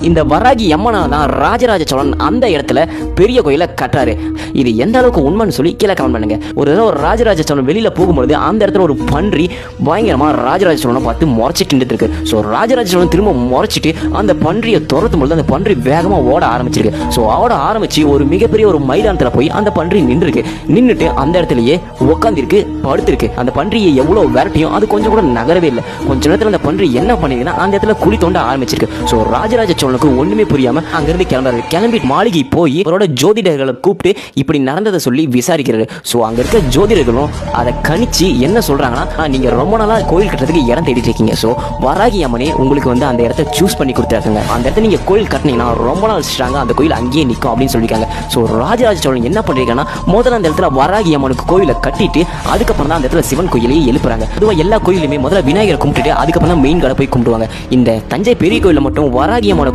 இந்த வராகி அம்மனா தான் ராஜராஜ சோழன் அந்த இடத்துல பெரிய கோயிலை கட்டுறாரு. இது எந்த அளவுக்கு உண்மைன்னு சொல்லி கீழே கமெண்ட் பண்ணுங்க. ஒரு ராஜராஜ சோழன் வெளியில போகும்போது அந்த இடத்துல ஒரு பன்றி பயங்கரமா ராஜராஜ சோழனை பார்த்து முறைச்சிட்டு நின்றுட்டு இருக்கு. ஸோ ராஜராஜ சோழன் திரும்ப முறைச்சிட்டு அந்த பன்றியை துரத்தும் பொழுது அந்த பன்றி வேகமா ஓட ஆரம்பிச்சிருக்கு. ஸோ ஓட ஆரம்பிச்சு ஒரு மிகப்பெரிய ஒரு மைதானத்தில் போய் அந்த பன்றி நின்றுட்டு அந்த இடத்துலயே உட்காந்துருக்கு, படுத்திருக்கு. அந்த பன்றியை எவ்வளவு விரட்டியும் அது கொஞ்சம் கூட நகரவே இல்லை. கொஞ்ச நேரத்தில் அந்த பன்றி என்ன பண்ணிருக்குன்னா அந்த இடத்துல குழி தோண்ட ஆரம்பிச்சிருக்கு. ஸோ ராஜராஜ சோழனுக்கு ஒண்ணுமே புரியாம அங்கிருந்து கிளம்பி மாளிகை போய் அவரோட ஜோதிடர்களை கூப்பிட்டு இப்படி நடந்ததை சொல்லி விசாரிக்கிறாரு. ஸோ அங்க இருக்க ஜோதிடர்களும் அதை கணிச்சு என்ன சொல்றாங்கன்னா, நீங்க ரொம்ப நாளா கோயில் கட்டுறதுக்கு இடம் தேடிட்டு இருக்கீங்க. ஸோ வராகி அம்மனே உங்களுக்கு வந்து அந்த இடத்த சூஸ் பண்ணி கொடுத்துருக்காங்க. அந்த இடத்த நீங்க கோயில் கட்டினீங்கன்னா ரொம்ப நாள் வச்சுட்டாங்க, அந்த கோயில் அங்கேயே நிற்கும் அப்படின்னு சொல்லியிருக்காங்க. ஸோ ராஜராஜ சோழன் என்ன பண்ணிருக்காங்கன்னா முதல்ல அந்த இடத்துல வராகி அம்மனுக்கு கோயிலை கட்டிட்டு அதுக்கப்புறம் தான் அந்த இடத்துல சிவன் கோயிலையே எழுப்புறாங்க. அதுவும் எல்லா கோயிலுமே முதல்ல விநாயகரை கும்பிட்டுட்டு அதுக்கப்புறம் தான் மெயின் கடை போய் கும்பிடுவாங்க. இந்த தஞ்சை பெரிய கோயிலில் மட்டும் வராகி அம்மனை